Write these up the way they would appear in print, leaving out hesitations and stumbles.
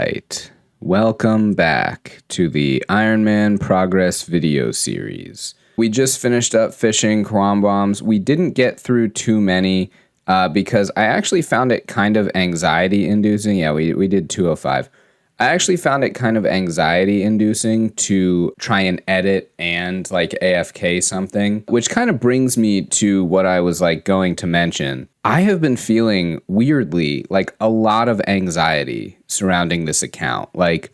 right. Welcome back to the Ironman Progress video series. We just finished up fishing Quambombs. We didn't get through too many because I actually found it kind of anxiety-inducing. Yeah, we did 205. I actually found it kind of anxiety-inducing to try and edit and like AFK something, which kind of brings me to what I was like going to mention. I have been feeling weirdly like a lot of anxiety surrounding this account. Like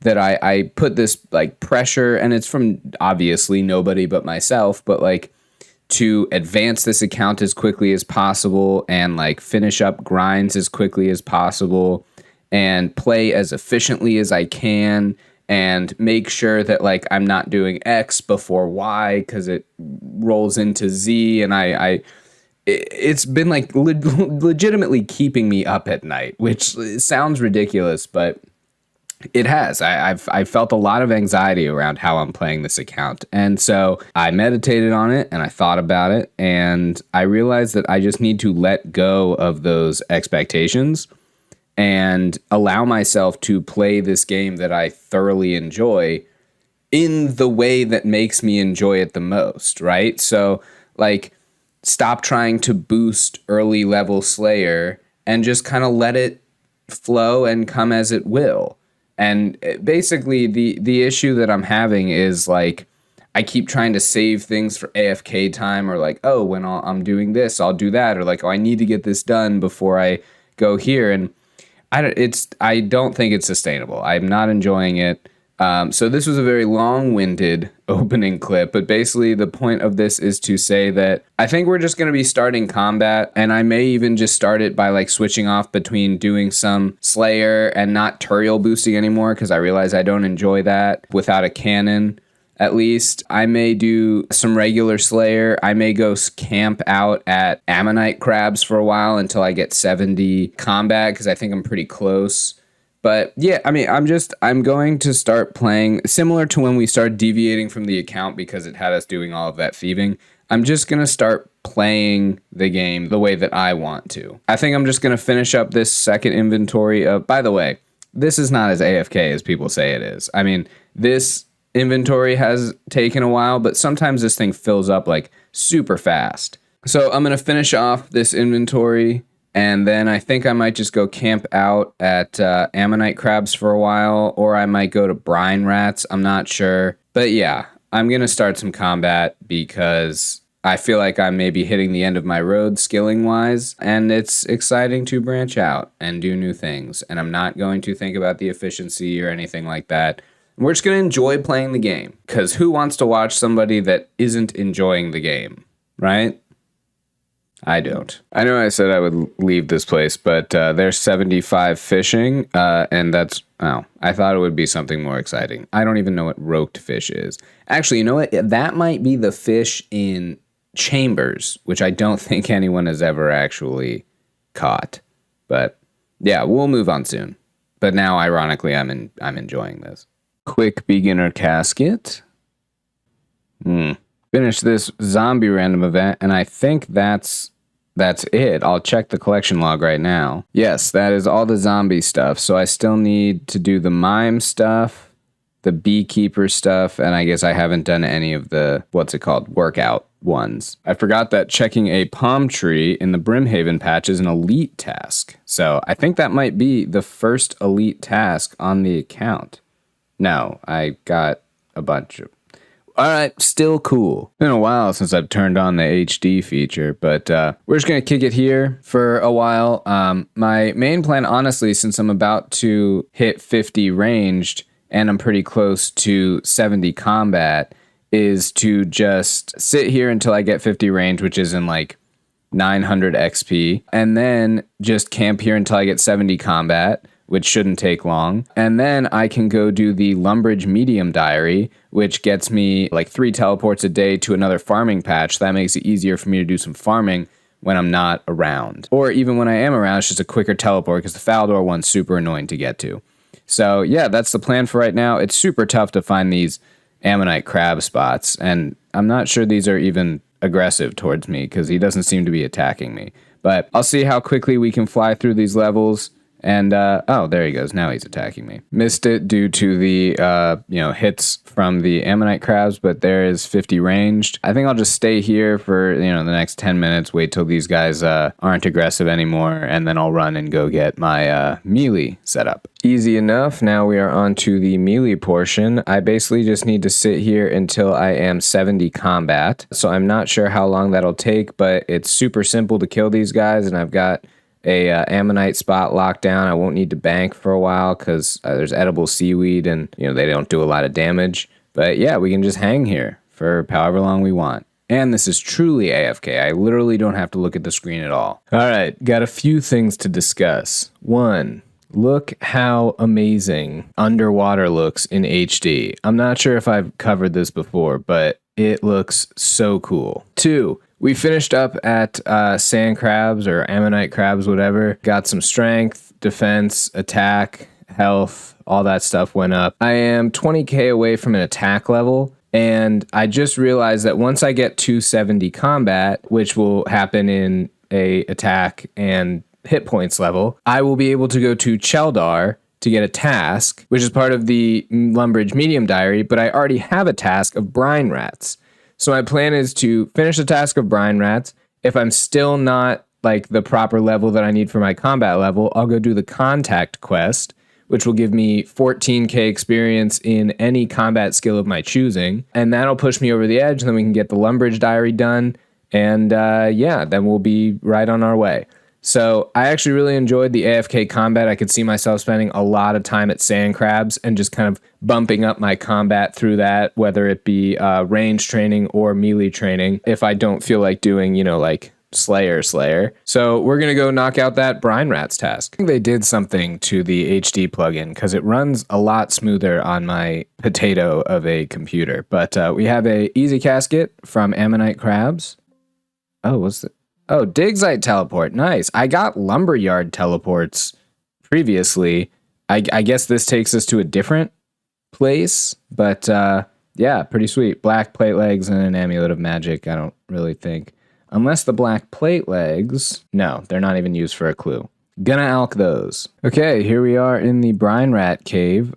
that I put this like pressure, and it's from obviously nobody but myself, but like to advance this account as quickly as possible and like finish up grinds as quickly as possible and play as efficiently as I can and make sure that like I'm not doing X before Y because it rolls into Z, and it's been like legitimately keeping me up at night, which sounds ridiculous, but it has. I've felt a lot of anxiety around how I'm playing this account. And so I meditated on it and I thought about it, and I realized that I just need to let go of those expectations and allow myself to play this game that I thoroughly enjoy in the way that makes me enjoy it the most, right? So, like, stop trying to boost early level Slayer and just kind of let it flow and come as it will. And basically, the issue that I'm having is, like, I keep trying to save things for AFK time, or like, oh, when I'm doing this, I'll do that, or like, oh, I need to get this done before I go here, and I don't think it's sustainable. I'm not enjoying it. So this was a very long-winded opening clip, but basically the point of this is to say that I think we're just going to be starting combat, and I may even just start it by like switching off between doing some Slayer and not Turiel boosting anymore, because I realize I don't enjoy that without a cannon. At least I may do some regular Slayer. I may go camp out at Ammonite crabs for a while until I get 70 combat, because I think I'm pretty close. But yeah, I mean, I'm going to start playing similar to when we started deviating from the account because it had us doing all of that thieving. I'm just going to start playing the game the way that I want to. I think I'm just going to finish up this second inventory of, by the way, this is not as AFK as people say it is. I mean, this inventory has taken a while, but sometimes this thing fills up like super fast. So I'm going to finish off this inventory, and then I think I might just go camp out at Ammonite crabs for a while, or I might go to brine rats. I'm not sure. But yeah, I'm going to start some combat because I feel like I'm maybe hitting the end of my road skilling wise, and it's exciting to branch out and do new things. And I'm not going to think about the efficiency or anything like that. We're just going to enjoy playing the game, because who wants to watch somebody that isn't enjoying the game, right? I don't. I know I said I would leave this place, but there's 75 fishing, and that's, I thought it would be something more exciting. I don't even know what roaked fish is. Actually, you know what? That might be the fish in Chambers, which I don't think anyone has ever actually caught. But yeah, we'll move on soon. But now, ironically, I'm enjoying this. Quick beginner casket. Finish this zombie random event, and I think that's it. I'll check the collection log right now. Yes, that is all the zombie stuff. So I still need to do the mime stuff, the beekeeper stuff, and I guess I haven't done any of the, workout ones. I forgot that checking a palm tree in the Brimhaven patch is an elite task. So I think that might be the first elite task on the account. No, I got a bunch of... All right, still cool. Been a while since I've turned on the HD feature, but we're just going to kick it here for a while. My main plan, honestly, since I'm about to hit 50 ranged and I'm pretty close to 70 combat, is to just sit here until I get 50 range, which is in like 900 XP, and then just camp here until I get 70 combat, which shouldn't take long. And then I can go do the Lumbridge medium diary, which gets me like 3 teleports a day to another farming patch. That makes it easier for me to do some farming when I'm not around. Or even when I am around, it's just a quicker teleport because the Faldor one's super annoying to get to. So yeah, that's the plan for right now. It's super tough to find these Ammonite crab spots, and I'm not sure these are even aggressive towards me because he doesn't seem to be attacking me. But I'll see how quickly we can fly through these levels, And, oh, there he goes. Now he's attacking me. Missed it due to the, hits from the Ammonite crabs, but there is 50 ranged. I think I'll just stay here for, the next 10 minutes, wait till these guys aren't aggressive anymore, and then I'll run and go get my melee set up. Easy enough. Now we are on to the melee portion. I basically just need to sit here until I am 70 combat. So I'm not sure how long that'll take, but it's super simple to kill these guys, and I've got a Ammonite spot locked down. I won't need to bank for a while because there's edible seaweed and they don't do a lot of damage. But yeah, we can just hang here for however long we want. And this is truly AFK. I literally don't have to look at the screen at all. All right, got a few things to discuss. One, look how amazing underwater looks in HD. I'm not sure if I've covered this before, but it looks so cool. Two, we finished up at sand crabs or Ammonite crabs, whatever. Got some strength, defense, attack, health, all that stuff went up. I am 20k away from an attack level, and I just realized that once I get 270 combat, which will happen in a attack and hit points level, I will be able to go to Cheldar to get a task, which is part of the Lumbridge medium diary, but I already have a task of brine rats. So my plan is to finish the task of brine rats. If I'm still not like the proper level that I need for my combat level, I'll go do the contact quest, which will give me 14k experience in any combat skill of my choosing. And that'll push me over the edge, and then we can get the Lumbridge diary done. And then we'll be right on our way. So I actually really enjoyed the AFK combat. I could see myself spending a lot of time at sand crabs and just kind of bumping up my combat through that, whether it be range training or melee training, if I don't feel like doing, like Slayer. So we're going to go knock out that brine rats task. I think they did something to the HD plugin because it runs a lot smoother on my potato of a computer. But we have a easy casket from Ammonite crabs. Oh, what's the... Oh, Digsite teleport. Nice. I got Lumberyard teleports previously. I guess this takes us to a different place, but yeah, pretty sweet. Black plate legs and an amulet of magic, I don't really think. Unless the black plate legs... No, they're not even used for a clue. Gonna alk those. Okay, here we are in the brine rat cave.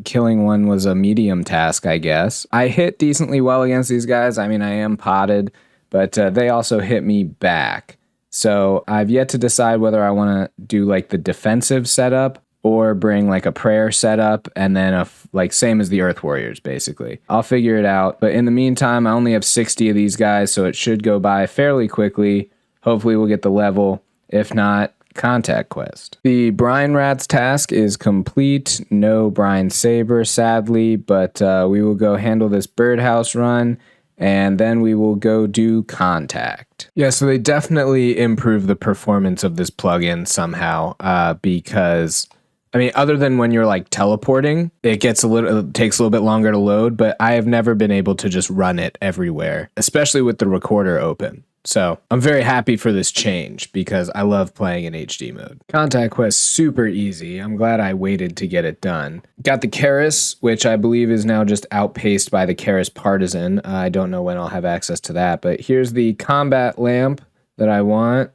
Killing one was a medium task, I guess. I hit decently well against these guys. I mean, I am potted, but they also hit me back. So I've yet to decide whether I want to do like the defensive setup or bring like a prayer setup and then same as the Earth Warriors, basically. I'll figure it out. But in the meantime, I only have 60 of these guys, so it should go by fairly quickly. Hopefully we'll get the level. If not, contact quest. The brine rats task is complete. No brine saber, sadly, but we will go handle this birdhouse run. And then we will go do contact. Yeah, so they definitely improve the performance of this plugin somehow because, I mean, other than when you're like teleporting, it takes a little bit longer to load, but I have never been able to just run it everywhere, especially with the recorder open. So I'm very happy for this change because I love playing in HD mode. Contact quest, super easy. I'm glad I waited to get it done. Got the Karis, which I believe is now just outpaced by the Karis Partisan. I don't know when I'll have access to that, but here's the combat lamp that I want.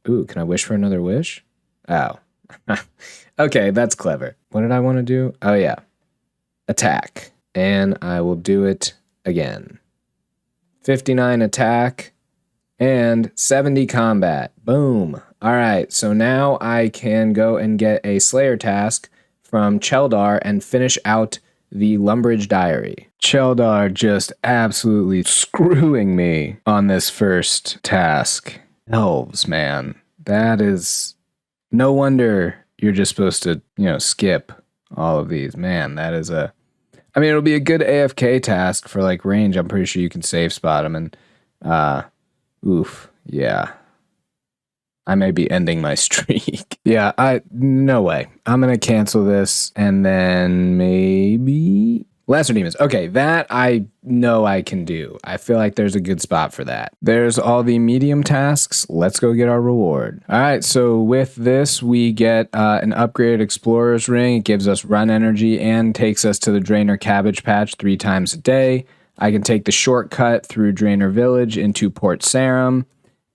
Ooh, can I wish for another wish? Oh. Okay, that's clever. What did I want to do? Oh yeah. Attack. And I will do it again. 59 attack. And 70 combat. Boom. All right, so now I can go and get a Slayer task from Cheldar and finish out the Lumbridge diary. Cheldar just absolutely screwing me on this first task. Elves, man. That is... No wonder you're just supposed to, skip all of these. Man, that is a... I mean, it'll be a good AFK task for, like, range. I'm pretty sure you can safe spot them and... Oof, yeah. I may be ending my streak. Yeah, no way. I'm gonna cancel this and then maybe Lesser Demons. Okay, that I know I can do. I feel like there's a good spot for that. There's all the medium tasks. Let's go get our reward. All right, so with this, we get an upgraded Explorer's Ring. It gives us run energy and takes us to the Drainer Cabbage Patch 3 times a day. I can take the shortcut through Drainer Village into Port Sarum,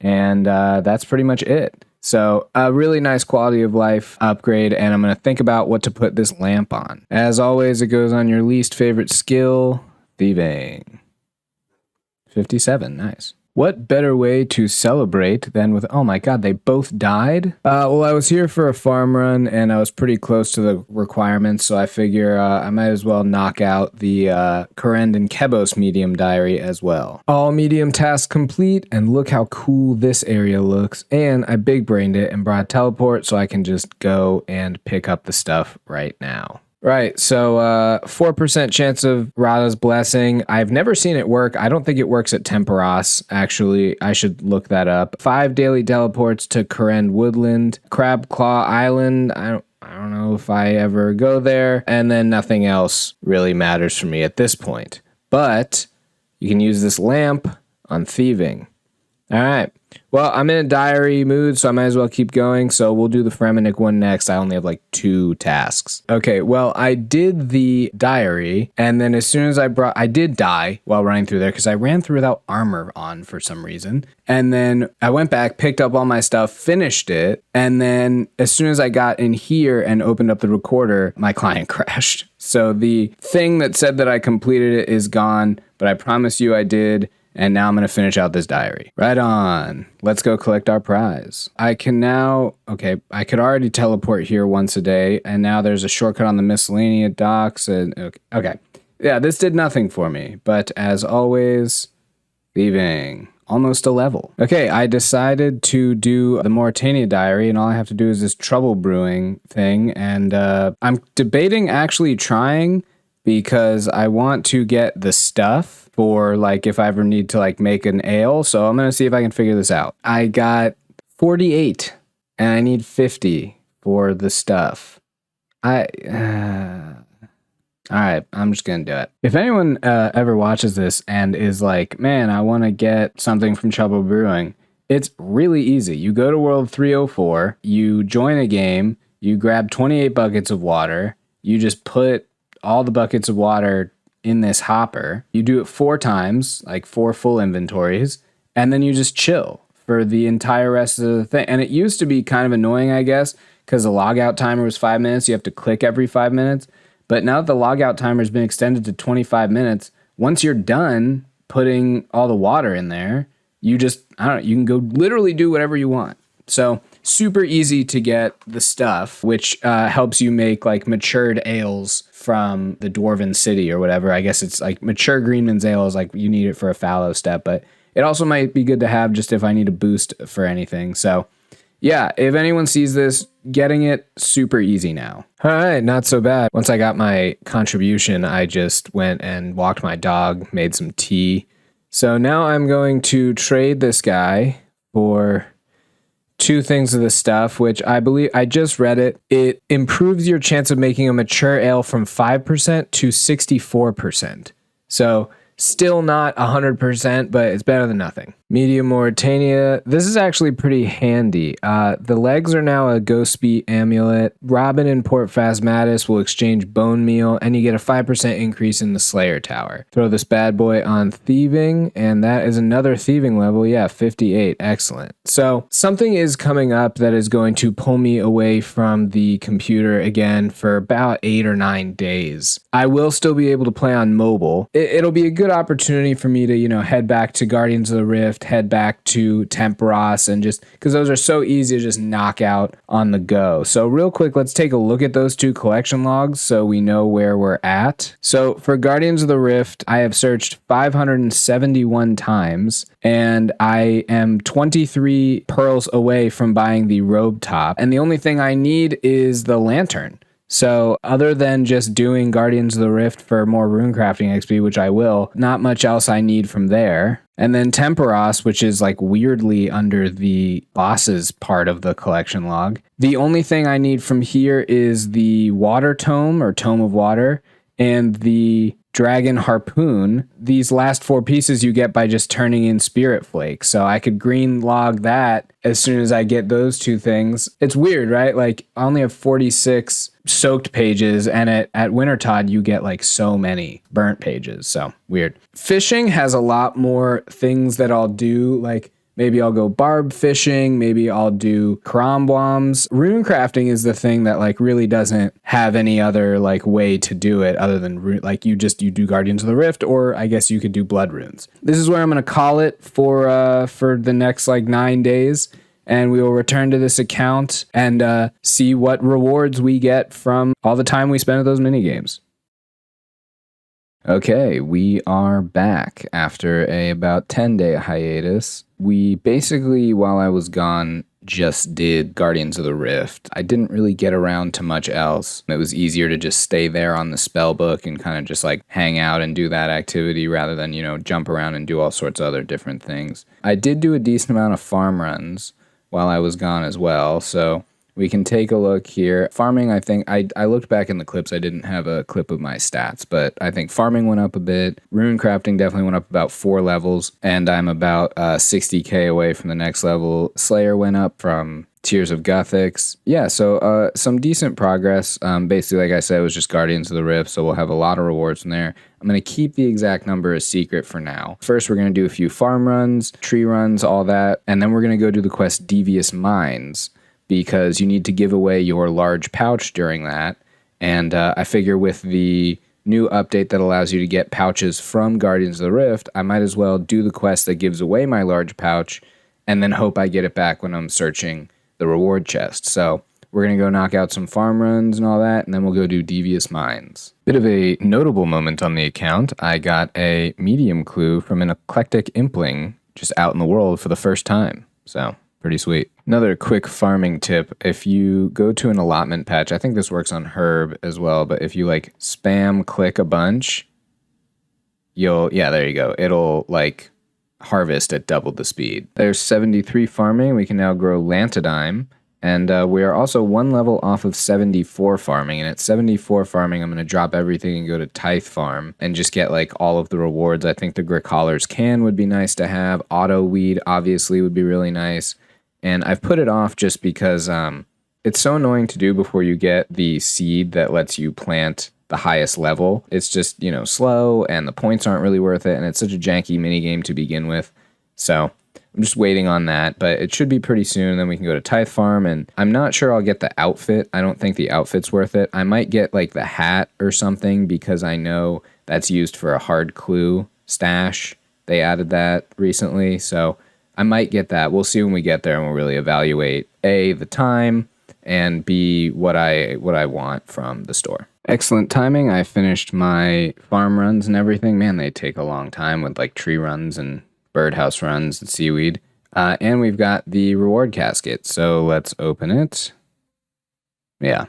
and that's pretty much it. So a really nice quality of life upgrade, and I'm going to think about what to put this lamp on. As always, it goes on your least favorite skill, thieving. 57, nice. What better way to celebrate than with, oh my god, they both died? Well, I was here for a farm run, and I was pretty close to the requirements, so I figure I might as well knock out the Korend and Kebos medium diary as well. All medium tasks complete, and look how cool this area looks, and I big brained it and brought a teleport so I can just go and pick up the stuff right now. Right, so 4% chance of Radha's Blessing. I've never seen it work. I don't think it works at Temperos, actually. I should look that up. 5 daily teleports to Korend Woodland. Crab Claw Island. I don't know if I ever go there. And then nothing else really matters for me at this point. But you can use this lamp on thieving. All right. Well, I'm in a diary mood, so I might as well keep going. So we'll do the Fremennik one next. I only have like 2 tasks. Okay, well, I did the diary, and then as soon as I did die while running through there because I ran through without armor on for some reason. And then I went back, picked up all my stuff, finished it, and then as soon as I got in here and opened up the recorder, my client crashed. So the thing that said that I completed it is gone, but I promise you I did. And now I'm going to finish out this diary. Right on. Let's go collect our prize. I can now, okay, I could already teleport here once a day, and now there's a shortcut on the miscellaneous docks. And okay. Yeah, this did nothing for me, but as always, leaving. Almost a level. Okay, I decided to do the Mauritania diary, and all I have to do is this trouble brewing thing, and I'm debating actually trying because I want to get the stuff for like if I ever need to like make an ale. So I'm going to see if I can figure this out. I got 48 and I need 50 for the stuff. All right, I'm just going to do it. If anyone ever watches this and is like, man, I want to get something from Trouble Brewing, it's really easy. You go to World 304, you join a game, you grab 28 buckets of water, you just put all the buckets of water in this hopper. You do it 4 times, like 4 full inventories, and then you just chill for the entire rest of the thing. And it used to be kind of annoying, I guess, because the logout timer was 5 minutes. You have to click every 5 minutes. But now that the logout timer has been extended to 25 minutes, once you're done putting all the water in there, you just, I don't know, you can go literally do whatever you want. So super easy to get the stuff, which helps you make like matured ales from the Dwarven City or whatever. I guess it's like mature Greenman's ale is like you need it for a fallow step, but it also might be good to have just if I need a boost for anything. So yeah, if anyone sees this, getting it super easy now. All right, not so bad. Once I got my contribution, I just went and walked my dog, made some tea. So now I'm going to trade this guy for 2 things of the stuff, which I believe, I just read it. It improves your chance of making a mature ale from 5% to 64%. So still not 100%, but it's better than nothing. Medium Mauritania. This is actually pretty handy. The legs are now a Ghost Speed amulet. Robin and Port Phasmatis will exchange bone meal, and you get a 5% increase in the Slayer Tower. Throw this bad boy on thieving, and that is another thieving level. Yeah, 58. Excellent. So something is coming up that is going to pull me away from the computer again for about 8 or 9 days. I will still be able to play on mobile. It'll be a good opportunity for me to, head back to Guardians of the Rift, head back to Temperos, and just because those are so easy to just knock out on the go. So real quick, let's take a look at those 2 collection logs so we know where we're at. So for Guardians of the Rift, I have searched 571 times, and I am 23 pearls away from buying the robe top. And the only thing I need is the lantern. So other than just doing Guardians of the Rift for more runecrafting XP, which I will, not much else I need from there. And then Temperos, which is like weirdly under the bosses part of the collection log. The only thing I need from here is the water tome or tome of water and the dragon harpoon. These last 4 pieces you get by just turning in spirit flakes. So I could green log that as soon as I get those 2 things. It's weird, right? Like I only have 46 soaked pages, and at Wintertod you get like so many burnt pages. So weird. Fishing has a lot more things that I'll do, like Maybe I'll go barb fishing. Maybe I'll do crombombs. Rune crafting is the thing that like really doesn't have any other like way to do it other than like you do Guardians of the Rift, or I guess you could do blood runes. This is where I'm going to call it for the next like 9 days. And we will return to this account and see what rewards we get from all the time we spent at those minigames. Okay, we are back after a about 10-day hiatus. We basically, while I was gone, just did Guardians of the Rift. I didn't really get around to much else. It was easier to just stay there on the spell book and kind of just like hang out and do that activity rather than, jump around and do all sorts of other different things. I did do a decent amount of farm runs while I was gone as well, so we can take a look here. Farming, I think, I looked back in the clips. I didn't have a clip of my stats, but I think farming went up a bit. Rune crafting definitely went up about 4 levels, and I'm about 60k away from the next level. Slayer went up from Tears of Gothics. Yeah, so some decent progress. Basically, like I said, it was just Guardians of the Rift, so we'll have a lot of rewards from there. I'm going to keep the exact number a secret for now. First, we're going to do a few farm runs, tree runs, all that, and then we're going to go do the quest Devious Minds, because you need to give away your large pouch during that. And I figure with the new update that allows you to get pouches from Guardians of the Rift, I might as well do the quest that gives away my large pouch and then hope I get it back when I'm searching the reward chest. So we're going to go knock out some farm runs and all that, and then we'll go do Devious Minds. Bit of a notable moment on the account. I got a medium clue from an eclectic impling just out in the world for the first time. So pretty sweet. Another quick farming tip, if you go to an allotment patch, I think this works on Herb as well, but if you like spam click a bunch, there you go. It'll like harvest at double the speed. There's 73 farming. We can now grow Lantidime, and we are also 1 level off of 74 farming, and at 74 farming, I'm going to drop everything and go to Tithe Farm and just get like all of the rewards. I think the Gricoller's Can would be nice to have. Auto Weed obviously would be really nice. And I've put it off just because it's so annoying to do before you get the seed that lets you plant the highest level. It's just, slow, and the points aren't really worth it, and it's such a janky minigame to begin with. So I'm just waiting on that, but it should be pretty soon. Then we can go to Tithe Farm, and I'm not sure I'll get the outfit. I don't think the outfit's worth it. I might get like the hat or something because I know that's used for a hard clue stash. They added that recently, so I might get that. We'll see when we get there, and we'll really evaluate A, the time, and B, what I want from the store. Excellent timing. I finished my farm runs and everything. Man, they take a long time with like tree runs and birdhouse runs and seaweed. And we've got the reward casket. So let's open it. Yeah.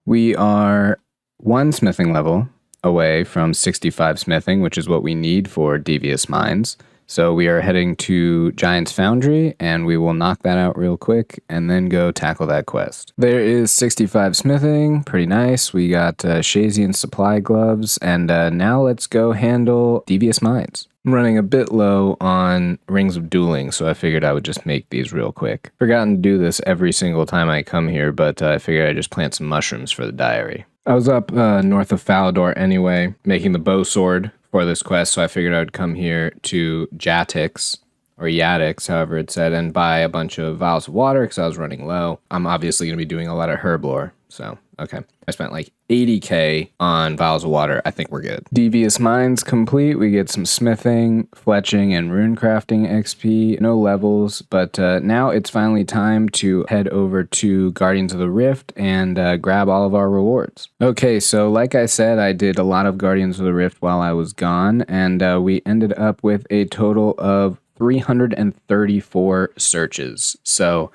We are 1 smithing level away from 65 smithing, which is what we need for Devious Minds. So we are heading to Giant's Foundry, and we will knock that out real quick and then go tackle that quest. There is 65 smithing, pretty nice. We got Shazian supply gloves, and now let's go handle Devious Minds. I'm running a bit low on Rings of Dueling, so I figured I would just make these real quick. Forgotten to do this every single time I come here, but I figured I'd just plant some mushrooms for the diary. I was up north of Falador anyway, making the bow sword for this quest, so I figured I would come here to Jatix, or Yatix, however it's said, and buy a bunch of vials of water because I was running low. I'm obviously going to be doing a lot of herb lore, so okay. I spent like 80k on vials of water. I think we're good. Devious Minds complete. We get some smithing, fletching, and rune crafting XP. No levels, but now it's finally time to head over to Guardians of the Rift and grab all of our rewards. Okay, so like I said, I did a lot of Guardians of the Rift while I was gone, and we ended up with a total of 334 searches. So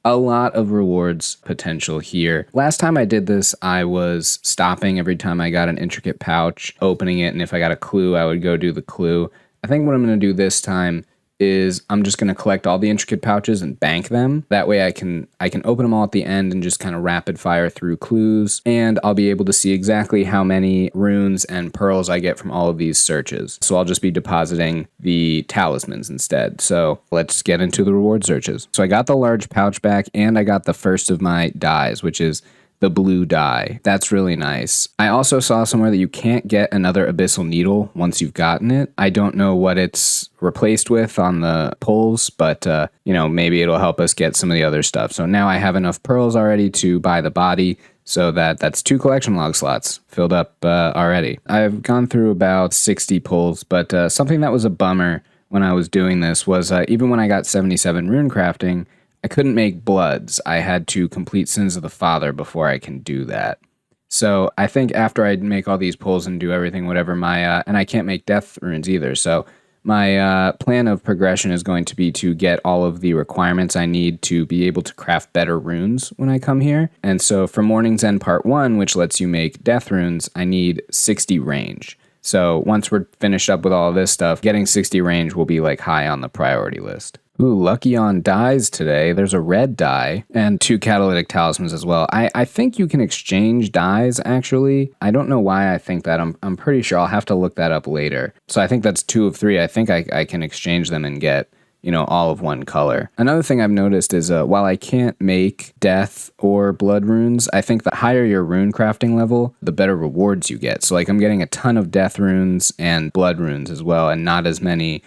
a lot of rewards potential here. Last time I did this, I was stopping every time I got an intricate pouch, opening it, and if I got a clue, I would go do the clue. I think what I'm going to do this time is I'm just going to collect all the intricate pouches and bank them. That way I can open them all at the end and just kind of rapid fire through clues, and I'll be able to see exactly how many runes and pearls I get from all of these searches. So I'll just be depositing the talismans instead. So let's get into the reward searches. So I got the large pouch back, and I got the first of my dyes, which is the blue dye. That's really nice. I also saw somewhere that you can't get another abyssal needle once you've gotten it. I don't know what it's replaced with on the pulls, but maybe it'll help us get some of the other stuff. So now I have enough pearls already to buy the body, so that's 2 collection log slots filled up already. I've gone through about 60 pulls, but something that was a bummer when I was doing this was even when I got 77 rune crafting, I couldn't make bloods. I had to complete Sins of the Father before I can do that. So I think after I make all these pulls and do everything, whatever, and I can't make death runes either. So my plan of progression is going to be to get all of the requirements I need to be able to craft better runes when I come here. And so for Morning's End Part 1, which lets you make death runes, I need 60 range. So once we're finished up with all of this stuff, getting 60 range will be like high on the priority list. Ooh, lucky on dyes today. There's a red dye and 2 catalytic talismans as well. I think you can exchange dyes, actually. I don't know why I think that. I'm pretty sure. I'll have to look that up later. So I think that's 2 of 3. I think I can exchange them and get, all of one color. Another thing I've noticed is while I can't make death or blood runes, I think the higher your rune crafting level, the better rewards you get. So like I'm getting a ton of death runes and blood runes as well, and not as many,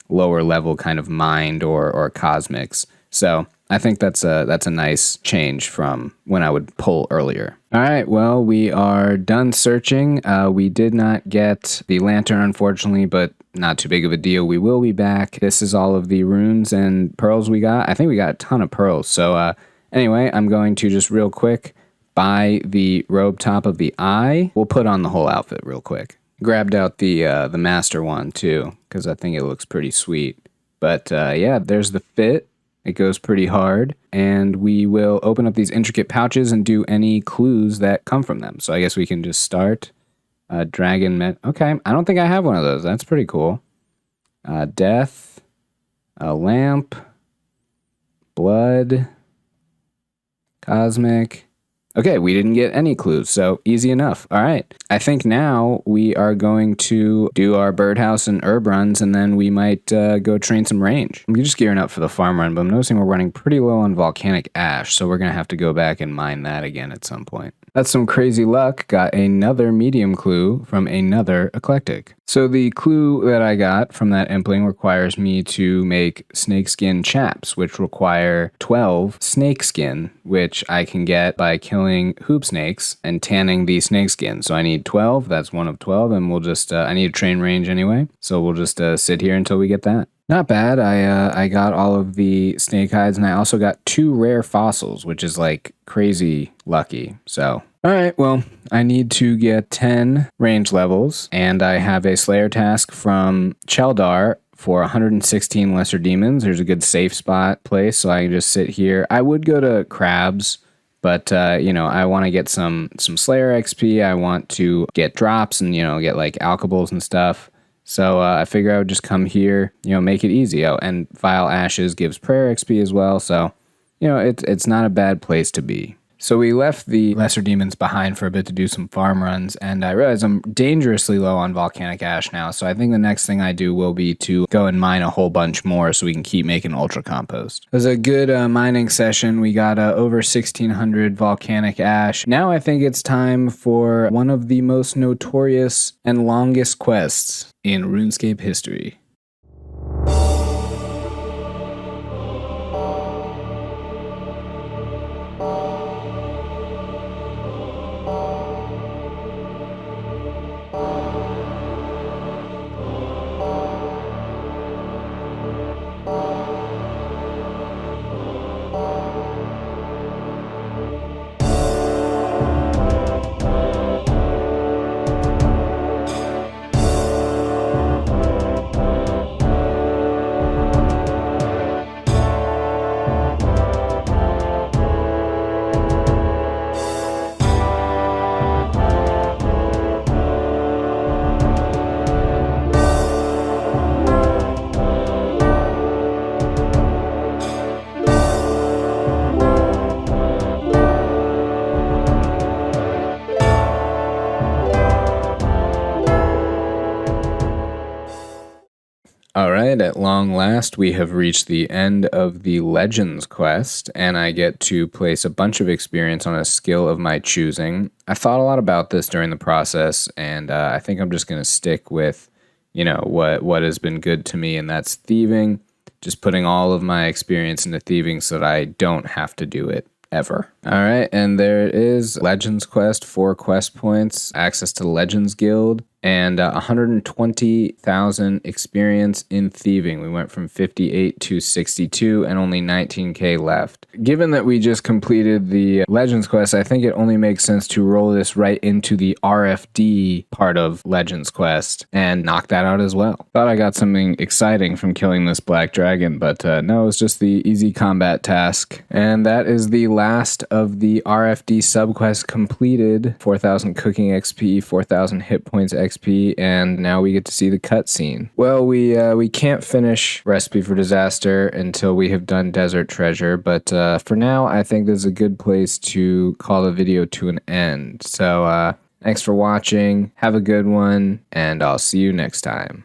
lower level kind of mind or cosmics. So I think that's a nice change from when I would pull earlier. All right, well, we are done searching. We did not get the lantern, unfortunately, but not too big of a deal. We will be back. This is all of the runes and pearls we got. I think we got a ton of pearls. So anyway, I'm going to just real quick buy the robe top of the eye. We'll put on the whole outfit real quick. Grabbed out the master one too, because I think it looks pretty sweet. But yeah, there's the fit. It goes pretty hard. And we will open up these intricate pouches and do any clues that come from them. So I guess we can just start. Dragon met. Okay, I don't think I have one of those. That's pretty cool. Death. A lamp. Blood. Cosmic. Okay, we didn't get any clues, so easy enough. All right. I think now we are going to do our birdhouse and herb runs, and then we might go train some range. I'm just gearing up for the farm run, but I'm noticing we're running pretty low on volcanic ash, so we're going to have to go back and mine that again at some point. That's some crazy luck. Got another medium clue from another eclectic. So the clue that I got from that impling requires me to make snakeskin chaps, which require 12 snakeskin, which I can get by killing hoop snakes and tanning the snakeskin. So I need 12. That's one of 12, and we'll just, I need a train range anyway. So we'll just sit here until we get that. Not bad. I got all of the snake hides, and I also got 2 rare fossils, which is like crazy lucky. So, all right, well, I need to get 10 range levels, and I have a Slayer task from Cheldar for 116 lesser demons. There's a good safe spot place, so I can just sit here. I would go to Crabs, but I want to get some Slayer XP. I want to get drops and get like alkables and stuff. So I figure I would just come here, make it easy. Oh, and Vile Ashes gives prayer XP as well. So, it's not a bad place to be. So we left the lesser demons behind for a bit to do some farm runs, and I realize I'm dangerously low on volcanic ash now, so I think the next thing I do will be to go and mine a whole bunch more so we can keep making ultra compost. It was a good mining session. We got over 1,600 volcanic ash. Now I think it's time for one of the most notorious and longest quests in RuneScape history. right, at long last, we have reached the end of the Legends quest, and I get to place a bunch of experience on a skill of my choosing. I thought a lot about this during the process, and I think I'm just going to stick with, what has been good to me, and that's thieving. Just putting all of my experience into thieving so that I don't have to do it ever. All right, and there is Legends quest, 4 quest points, access to Legends Guild, and 120,000 experience in thieving. We went from 58 to 62 and only 19k left. Given that we just completed the Legends quest, I think it only makes sense to roll this right into the RFD part of Legends quest and knock that out as well. Thought I got something exciting from killing this black dragon, but no, it's just the easy combat task. And that is the last of the RFD subquest completed. 4,000 cooking XP, 4,000 hit points XP, and now we get to see the cutscene. Well, we can't finish Recipe for Disaster until we have done Desert Treasure, but for now, I think this is a good place to call the video to an end. So thanks for watching, have a good one, and I'll see you next time.